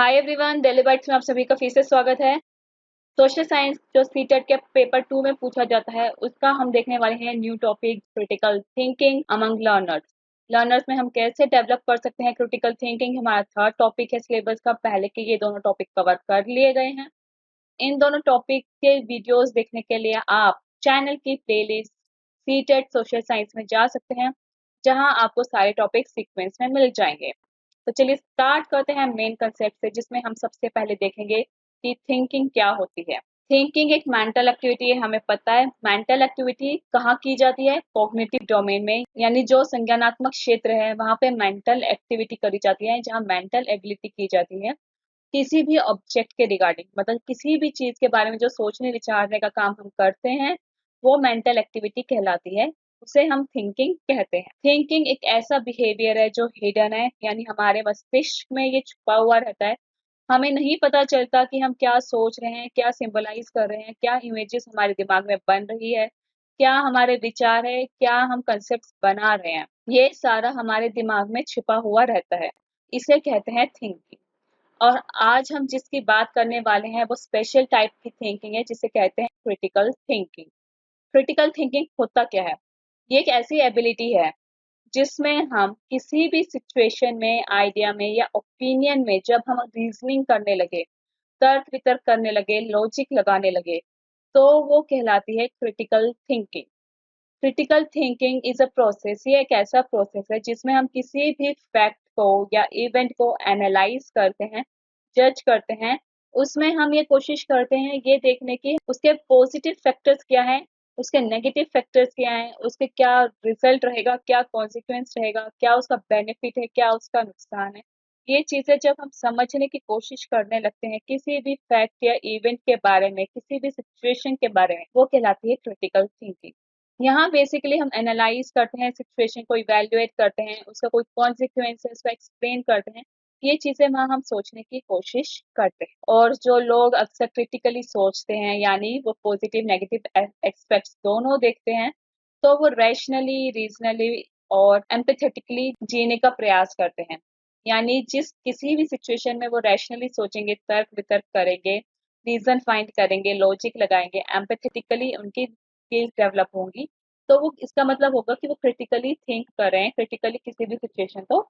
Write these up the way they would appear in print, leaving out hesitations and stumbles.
Hi everyone, Delhi bytes में आप सभी का फिर से स्वागत है। सोशल साइंस जो सीटेट के पेपर 2 में पूछा जाता है उसका हम देखने वाले हैं new topic critical thinking among learners. Learners में हम कैसे डेवलप कर सकते हैं क्रिटिकल थिंकिंग, हमारा थर्ड टॉपिक है सिलेबस का। पहले के ये दोनों टॉपिक कवर कर लिए गए हैं। इन दोनों टॉपिक के वीडियोस देखने के लिए आप चैनल की प्लेलिस्ट सीटेट सोशल साइंस में जा सकते हैं, जहां आपको सारे टॉपिक सीक्वेंस में मिल जाएंगे। तो चलिए स्टार्ट करते हैं मेन कंसेप्ट से, जिसमें हम सबसे पहले देखेंगे कि थिंकिंग क्या होती है। थिंकिंग एक मेंटल एक्टिविटी है, हमें पता है। मेंटल एक्टिविटी कहाँ की जाती है? कॉग्निटिव डोमेन में, यानी जो संज्ञानात्मक क्षेत्र है वहां पे मेंटल एक्टिविटी करी जाती है, जहाँ मेंटल एबिलिटी की जाती है किसी भी ऑब्जेक्ट के रिगार्डिंग, मतलब किसी भी चीज के बारे में जो सोचने विचारने का काम हम करते हैं वो मेंटल एक्टिविटी कहलाती है, उसे हम थिंकिंग कहते हैं। थिंकिंग एक ऐसा बिहेवियर है जो हिडन है, यानी हमारे मस्तिष्क में ये छुपा हुआ रहता है। हमें नहीं पता चलता कि हम क्या सोच रहे हैं, क्या सिंबलाइज कर रहे हैं, क्या इमेजेस हमारे दिमाग में बन रही है, क्या हमारे विचार है, क्या हम कंसेप्ट बना रहे हैं। ये सारा हमारे दिमाग में छिपा हुआ रहता है, इसे कहते हैं थिंकिंग। और आज हम जिसकी बात करने वाले हैं वो स्पेशल टाइप की थिंकिंग है, जिसे कहते हैं क्रिटिकल थिंकिंग। क्रिटिकल थिंकिंग होता क्या है? ये एक ऐसी एबिलिटी है जिसमें हम किसी भी सिचुएशन में, आइडिया में या ओपिनियन में जब हम रीजनिंग करने लगे, तर्क वितर्क करने लगे, लॉजिक लगाने लगे, तो वो कहलाती है critical thinking. Critical thinking is a process, ये एक ऐसा प्रोसेस है जिसमें हम किसी भी फैक्ट को या इवेंट को एनालाइज करते हैं, जज करते हैं। उसमें हम ये कोशिश करते हैं ये देखने की उसके पॉजिटिव फैक्टर्स क्या हैं, उसके नेगेटिव फैक्टर्स क्या हैं, उसके क्या रिजल्ट रहेगा, क्या कॉन्सिक्वेंस रहेगा, क्या उसका बेनिफिट है, क्या उसका नुकसान है। ये चीजें जब हम समझने की कोशिश करने लगते हैं किसी भी फैक्ट या इवेंट के बारे में, किसी भी सिचुएशन के बारे में, वो कहलाती है क्रिटिकल थिंकिंग। यहाँ बेसिकली हम एनालाइज करते हैं सिचुएशन को, इवेल्युएट करते हैं, उसका कोई कॉन्सिक्वेंस है उसका एक्सप्लेन करते हैं। ये चीजें वहाँ हम सोचने की कोशिश करते हैं। और जो लोग अक्सर क्रिटिकली सोचते हैं, यानी वो पॉजिटिव नेगेटिव एस्पेक्ट्स दोनों देखते हैं, तो वो रैशनली, रीजनली और एम्पैथेटिकली जीने का प्रयास करते हैं। यानी जिस किसी भी सिचुएशन में वो रैशनली सोचेंगे, तर्क वितर्क करेंगे, रीजन फाइंड करेंगे, लॉजिक लगाएंगे, एम्पैथेटिकली उनकी स्किल्स डेवलप होंगी, तो वो इसका मतलब होगा कि वो क्रिटिकली थिंक कर रहे हैं, क्रिटिकली किसी भी सिचुएशन को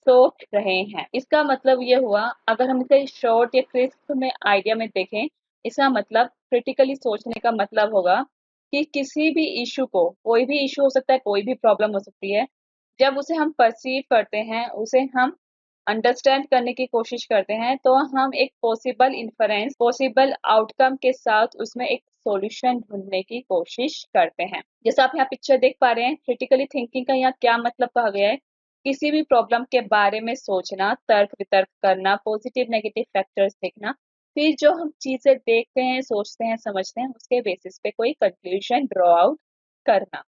सोच रहे हैं। इसका मतलब ये हुआ, अगर हम इसे शॉर्ट या क्रिस्प में आइडिया में देखें, इसका मतलब क्रिटिकली सोचने का मतलब होगा कि किसी भी इशू को, कोई भी इशू हो सकता है, कोई भी प्रॉब्लम हो सकती है, जब उसे हम परसीव करते हैं, उसे हम अंडरस्टैंड करने की कोशिश करते हैं, तो हम एक पॉसिबल इन्फरेंस, पॉसिबल आउटकम के साथ उसमें एक सॉल्यूशन ढूंढने की कोशिश करते हैं। जैसा आप यहाँ पिक्चर देख पा रहे हैं, क्रिटिकली थिंकिंग का यहाँ क्या मतलब कहा गया है? किसी भी प्रॉब्लम के बारे में सोचना, तर्क वितर्क करना, पॉजिटिव नेगेटिव फैक्टर्स देखना, फिर जो हम चीजें देखते हैं, सोचते हैं, समझते हैं, उसके बेसिस पे कोई कंक्लूजन ड्रॉ आउट करना,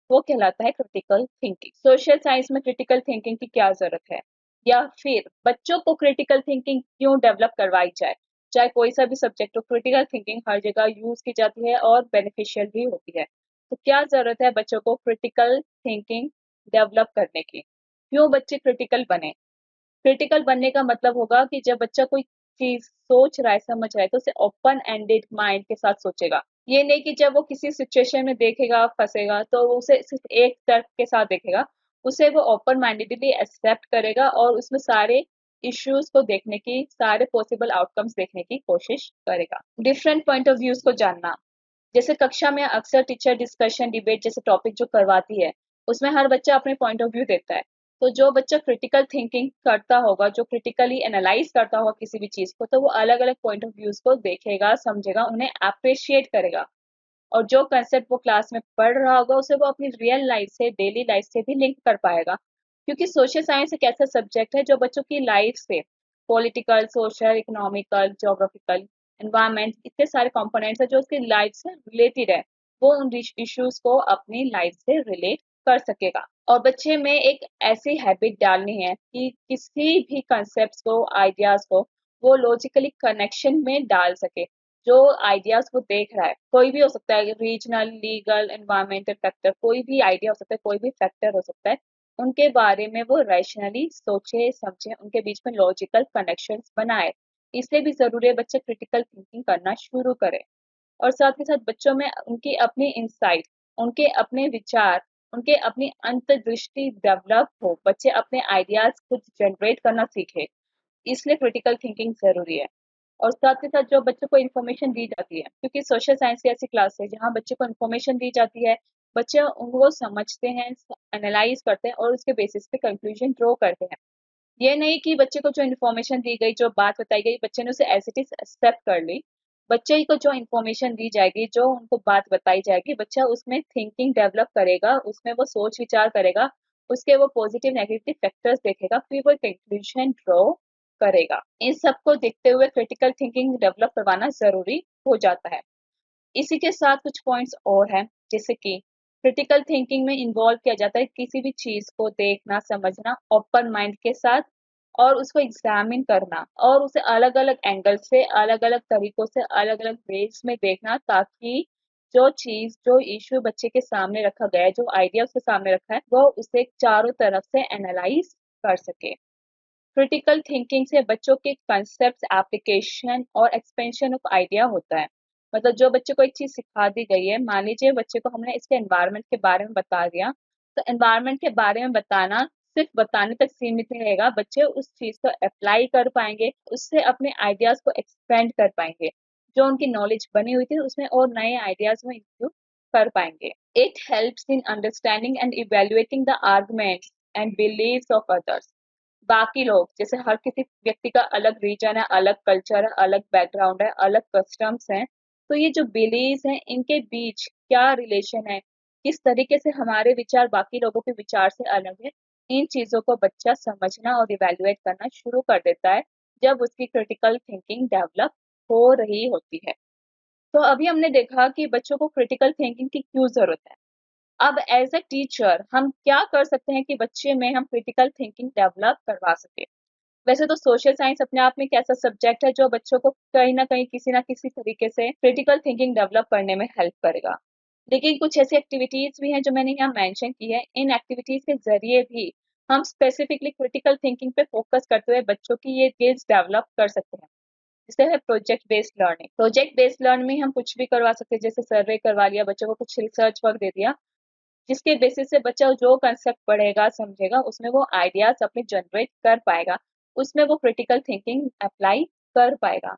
वो कहलाता है क्रिटिकल थिंकिंग। सोशल साइंस में क्रिटिकल थिंकिंग की क्या जरूरत है, या फिर बच्चों को क्रिटिकल थिंकिंग क्यों डेवलप करवाई जाए? चाहे कोई सा भी सब्जेक्ट हो, क्रिटिकल थिंकिंग हर जगह यूज की जाती है और बेनिफिशियल भी होती है। तो क्या जरूरत है बच्चों को क्रिटिकल थिंकिंग डेवलप करने की? क्यों बच्चे क्रिटिकल बने? क्रिटिकल बनने का मतलब होगा कि जब बच्चा कोई चीज सोच रहा है, समझ रहा है, तो उसे ओपन एंडेड माइंड के साथ सोचेगा। ये नहीं कि जब वो किसी सिचुएशन में देखेगा, फंसेगा, तो वो उसे सिर्फ एक तर्क के साथ देखेगा। उसे वो ओपन माइंडेडली एक्सेप्ट करेगा और उसमें सारे इश्यूज को देखने की, सारे पॉसिबल आउटकम्स देखने की कोशिश करेगा। डिफरेंट पॉइंट ऑफ व्यूज को जानना, जैसे कक्षा में अक्सर टीचर डिस्कशन, डिबेट जैसे टॉपिक जो करवाती है, उसमें हर बच्चा अपने पॉइंट ऑफ व्यू देता है। तो जो बच्चा क्रिटिकल थिंकिंग करता होगा, जो क्रिटिकली एनालाइज करता होगा किसी भी चीज को, तो वो अलग अलग पॉइंट ऑफ व्यूज को देखेगा, समझेगा, उन्हें अप्रिशिएट करेगा। और जो कंसेप्ट वो क्लास में पढ़ रहा होगा उसे वो अपनी रियल लाइफ से, डेली लाइफ से भी लिंक कर पाएगा। क्योंकि सोशल साइंस एक ऐसा सब्जेक्ट है जो बच्चों की लाइफ से, political, social, economical, geographical, environment, इतने सारे कंपोनेंट्स है जो उसकी लाइफ से रिलेटेड है, वो उन इश्यूज को अपनी लाइफ से रिलेट कर सकेगा। और बच्चे में एक ऐसी हैबिट डालनी है कि किसी भी कंसेप्ट को, आइडियाज को वो लॉजिकली कनेक्शन में डाल सके। जो आइडियाज वो देख रहा है, कोई भी हो सकता है, रीजनल, लीगल, एनवायरमेंटल फैक्टर, कोई भी आइडिया हो सकता है, कोई भी फैक्टर हो सकता है, उनके बारे में वो रैशनली सोचे, समझे, उनके बीच में लॉजिकल कनेक्शंस बनाए, इसलिए भी ज़रूरी है बच्चे क्रिटिकल थिंकिंग करना शुरू करें। और साथ ही साथ बच्चों में उनकी अपनी इंसाइट, उनके अपने विचार, उनके अपनी अंतर्दृष्टि डेवलप हो, बच्चे अपने आइडियाज खुद जनरेट करना सीखे, इसलिए क्रिटिकल थिंकिंग जरूरी है। और साथ ही साथ जो बच्चों को इन्फॉर्मेशन दी जाती है, क्योंकि सोशल साइंस की ऐसी क्लास है जहाँ बच्चे को इन्फॉर्मेशन दी जाती है, बच्चे उनको समझते हैं, एनालाइज करते हैं और उसके बेसिस पे कंक्लूजन ड्रॉ करते हैं। ये नहीं कि बच्चे को जो इन्फॉर्मेशन दी गई, जो बात बताई गई, बच्चे ने उसे एज इट इज एक्सेप्ट कर ली। बच्चे को जो इन्फॉर्मेशन दी जाएगी, जो उनको बात बताई जाएगी, बच्चा उसमें थिंकिंग डेवलप करेगा, उसमें वो सोच विचार करेगा, उसके वो पॉजिटिव नेगेटिव फैक्टर्स देखेगा, फिर वो कंक्लूजन ड्रॉ करेगा। इन सबको देखते हुए क्रिटिकल थिंकिंग डेवलप करवाना जरूरी हो जाता है। इसी के साथ कुछ पॉइंट्स और हैं, जैसे कि क्रिटिकल थिंकिंग में इन्वॉल्व किया जाता है किसी भी चीज को देखना, समझना ओपन माइंड के साथ, और उसको एग्जामिन करना और उसे अलग अलग एंगल से, अलग अलग तरीकों से, अलग अलग वेज में देखना, ताकि जो चीज, जो इश्यू बच्चे के सामने रखा गया है, जो आइडिया उसके सामने रखा है, वो उसे चारों तरफ से एनालाइज कर सके। क्रिटिकल थिंकिंग से बच्चों के कंसेप्ट, एप्लीकेशन और एक्सपेंशन ऑफ आइडिया होता है। मतलब जो बच्चे को एक चीज सिखा दी गई है, मान लीजिए बच्चे को हमने इसके एनवायरनमेंट के बारे में बता दिया, तो एनवायरनमेंट के बारे में बताना सिर्फ बताने तक सीमित नहीं रहेगा, बच्चे उस चीज को अप्लाई कर पाएंगे, उससे अपने आइडियाज को एक्सपेंड कर पाएंगे, जो उनकी नॉलेज बनी हुई थी उसमें और नए आइडियाज में इंक्लूड कर पाएंगे। It helps in understanding and evaluating the arguments and beliefs of others. बाकी लोग, जैसे हर किसी व्यक्ति का अलग रीजन है, अलग कल्चर है, अलग बैकग्राउंड है, अलग कस्टम्स हैं, तो ये जो बिलीव्स हैं, इनके बीच क्या रिलेशन है, किस तरीके से हमारे विचार बाकी लोगों के विचार से अलग है, इन चीजों को बच्चा समझना और इवेल्युएट करना शुरू कर देता है जब उसकी क्रिटिकल थिंकिंग डेवलप हो रही होती है। तो अभी हमने देखा कि बच्चों को क्रिटिकल थिंकिंग की क्यों जरूरत है। अब एज अ टीचर हम क्या कर सकते हैं कि बच्चे में हम क्रिटिकल थिंकिंग डेवलप करवा सके। वैसे तो सोशल साइंस अपने आप में एक ऐसा सब्जेक्ट है जो बच्चों को कहीं ना कहीं, किसी ना किसी तरीके से क्रिटिकल थिंकिंग डेवलप करने में हेल्प करेगा। लेकिन कुछ ऐसी एक्टिविटीज भी हैं जो मैंने यहाँ मेंशन की है। इन एक्टिविटीज के जरिए भी हम स्पेसिफिकली क्रिटिकल थिंकिंग पे फोकस करते हुए बच्चों की ये स्किल्स डेवलप कर सकते हैं। जैसे है project based learning. Project based learning में हम कुछ भी करवा सकते हैं, जैसे सर्वे करवा लिया, बच्चों को कुछ रिसर्च वर्क दे दिया, जिसके बेसिस से बच्चा जो कंसेप्ट पढ़ेगा, समझेगा, उसमें वो आइडियाज अपने जनरेट कर पाएगा, उसमें वो क्रिटिकल थिंकिंग अप्लाई कर पाएगा।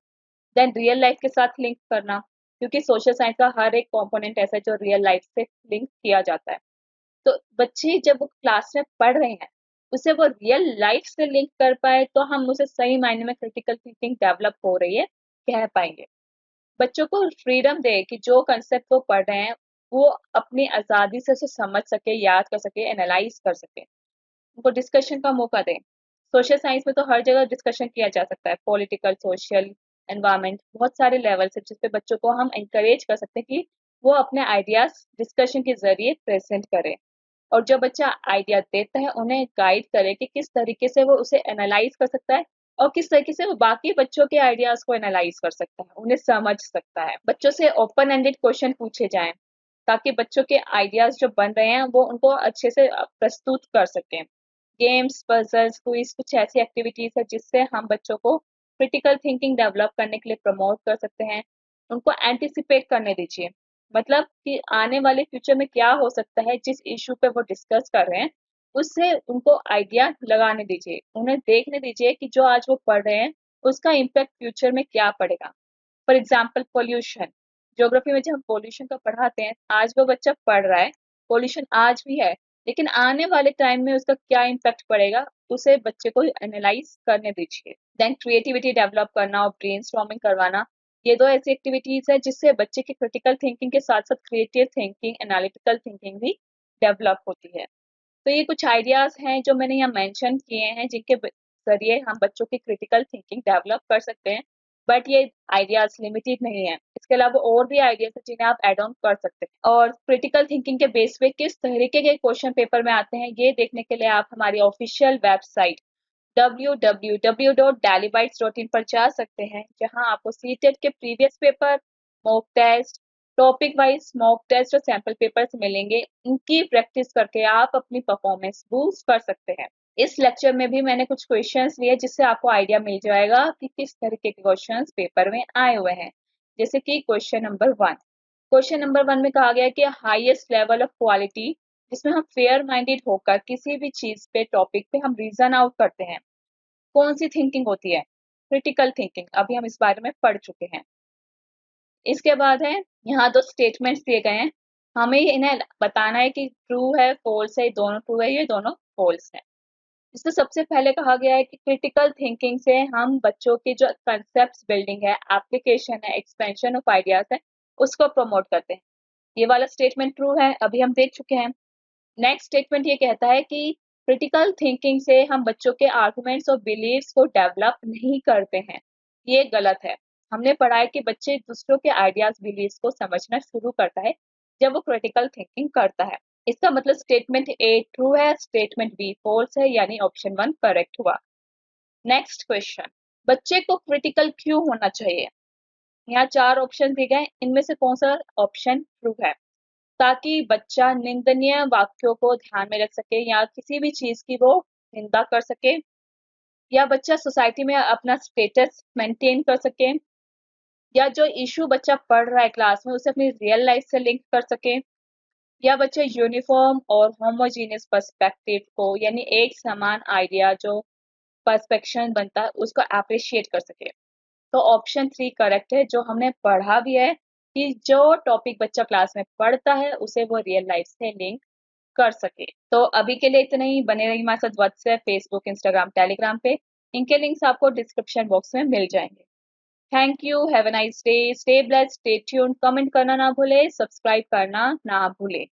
देन रियल लाइफ के साथ लिंक करना, क्योंकि सोशल साइंस का हर एक कंपोनेंट ऐसा है जो रियल लाइफ से लिंक किया जाता है। तो बच्चे जब वो क्लास में पढ़ रहे हैं, उसे वो रियल लाइफ से लिंक कर पाए, तो हम उसे सही मायने में क्रिटिकल थिंकिंग डेवलप हो रही है कह पाएंगे। बच्चों को फ्रीडम दे कि जो कंसेप्ट वो पढ़ रहे हैं, वो अपनी आज़ादी से उसे समझ सके, याद कर सके, एनालाइज कर सके। उनको डिस्कशन का मौका दें। सोशल साइंस में तो हर जगह डिस्कशन किया जा सकता है, पॉलिटिकल, सोशल, एनवायरमेंट, बहुत सारे लेवल से, जिसपे बच्चों को हम इंकरेज कर सकते हैं कि वो अपने आइडियाज डिस्कशन के जरिए प्रेजेंट करें। और जो बच्चा आइडिया देता है, उन्हें गाइड करे कि किस तरीके से वो उसे एनालाइज कर सकता है और किस तरीके से वो बाकी बच्चों के आइडियाज को एनालाइज कर सकता है, उन्हें समझ सकता है। बच्चों से ओपन एंडेड क्वेश्चन पूछे जाएं, ताकि बच्चों के आइडियाज जो बन रहे हैं वो उनको अच्छे से प्रस्तुत कर सकें। गेम्स, पजल्स, क्विज, कुछ ऐसी एक्टिविटीज है जिससे हम बच्चों को क्रिटिकल थिंकिंग डेवलप करने के लिए प्रमोट कर सकते हैं। उनको एंटिसिपेट करने दीजिए, मतलब कि आने वाले फ्यूचर में क्या हो सकता है, जिस इशू पे वो डिस्कस कर रहे हैं, उससे उनको आइडिया लगाने दीजिए। उन्हें देखने दीजिए कि जो आज वो पढ़ रहे हैं, उसका इम्पैक्ट फ्यूचर में क्या पड़ेगा। फॉर एग्जाम्पल पोल्यूशन, ज्योग्राफी में जब हम पोल्यूशन का पढ़ाते हैं, आज वो बच्चा पढ़ रहा है, पोल्यूशन आज भी है, लेकिन आने वाले टाइम में उसका क्या इम्पैक्ट पड़ेगा, उसे बच्चे को एनालाइज करने दीजिए। देन क्रिएटिविटी डेवलप करना और ब्रेनस्टॉर्मिंग करवाना, ये दो ऐसी एक्टिविटीज है जिससे बच्चे की क्रिटिकल थिंकिंग के साथ साथ क्रिएटिव थिंकिंग, एनालिटिकल थिंकिंग भी डेवलप होती है। तो ये कुछ आइडियाज हैं जो मैंने यहाँ मेंशन किए हैं, जिनके जरिए हम बच्चों की क्रिटिकल थिंकिंग डेवलप कर सकते हैं। बट ये आइडियाज लिमिटेड नहीं है, इसके अलावा और भी आइडियाज हैं जिन्हें आप एड ऑन कर सकते हैं। और क्रिटिकल थिंकिंग के बेस पे किस तरीके के क्वेश्चन पेपर में आते हैं, ये देखने के लिए आप हमारी ऑफिशियल वेबसाइट www.dalibytes.in पर जा सकते हैं, जहां आपको सीटेट के previous paper, mock test, topic wise mock test और सैंपल पेपर्स मिलेंगे। इनकी प्रैक्टिस करके आप अपनी परफॉर्मेंस बूस्ट कर सकते हैं। इस लेक्चर में भी मैंने कुछ क्वेश्चंस लिए जिससे आपको आइडिया मिल जाएगा कि किस तरीके के क्वेश्चंस पेपर में आए हुए हैं। जैसे कि क्वेश्चन नंबर वन में कहा गया है कि हाईएस्ट लेवल ऑफ क्वालिटी, जिसमें हम फेयर माइंडेड होकर किसी भी चीज पे टॉपिक पे हम रीजन आउट करते हैं, कौन सी थिंकिंग होती है? Critical thinking. अभी हम इस बारे में पढ़ चुके हैं। इसके बाद है, यहाँ दो स्टेटमेंट्स दिए गए हैं, हमें इन्हें बताना है कि ट्रू है फॉल्स है, दोनों ट्रू है ये दोनों फॉल्स है। इसमें सबसे पहले कहा गया है कि क्रिटिकल थिंकिंग से हम बच्चों की जो कंसेप्ट बिल्डिंग है, एप्लीकेशन है, एक्सपेंशन ऑफ आइडियाज है, उसको प्रमोट करते हैं। ये वाला स्टेटमेंट ट्रू है, अभी हम देख चुके हैं। नेक्स्ट स्टेटमेंट ये कहता है कि क्रिटिकल थिंकिंग से हम बच्चों के आर्गुमेंट्स और बिलीव्स को डेवलप नहीं करते हैं, ये गलत है। हमने पढ़ा है कि बच्चे दूसरों के आइडियाज बिलीव्स को समझना शुरू करता है जब वो क्रिटिकल थिंकिंग करता है। इसका मतलब स्टेटमेंट ए ट्रू है, स्टेटमेंट बी फॉल्स है, यानी ऑप्शन 1 करेक्ट हुआ। नेक्स्ट क्वेश्चन, बच्चे को क्रिटिकल क्यों होना चाहिए? यहाँ 4 ऑप्शन दिए गए, इनमें से कौन सा ऑप्शन ट्रू है? ताकि बच्चा निंदनीय वाक्यों को ध्यान में रख सके या किसी भी चीज की वो निंदा कर सके, या बच्चा सोसाइटी में अपना स्टेटस मेंटेन कर सके, या जो इशू बच्चा पढ़ रहा है क्लास में उसे अपनी रियल लाइफ से लिंक कर सके, या बच्चा यूनिफॉर्म और होमोजीनियस पर्सपेक्टिव को, यानी एक समान आइडिया जो पर्सपेक्शन बनता है उसको अप्रिशिएट कर सके। तो ऑप्शन 3 करेक्ट है, जो हमने पढ़ा भी है कि जो टॉपिक बच्चा क्लास में पढ़ता है उसे वो रियल लाइफ से लिंक कर सके। तो अभी के लिए इतना ही। बने रहिए हमारे साथ व्हाट्सएप, फेसबुक, इंस्टाग्राम, टेलीग्राम पे। इनके लिंक्स आपको डिस्क्रिप्शन बॉक्स में मिल जाएंगे। Thank you, have a nice day, stay blessed, stay tuned. Comment करना ना भूले, सब्सक्राइब करना ना भूले।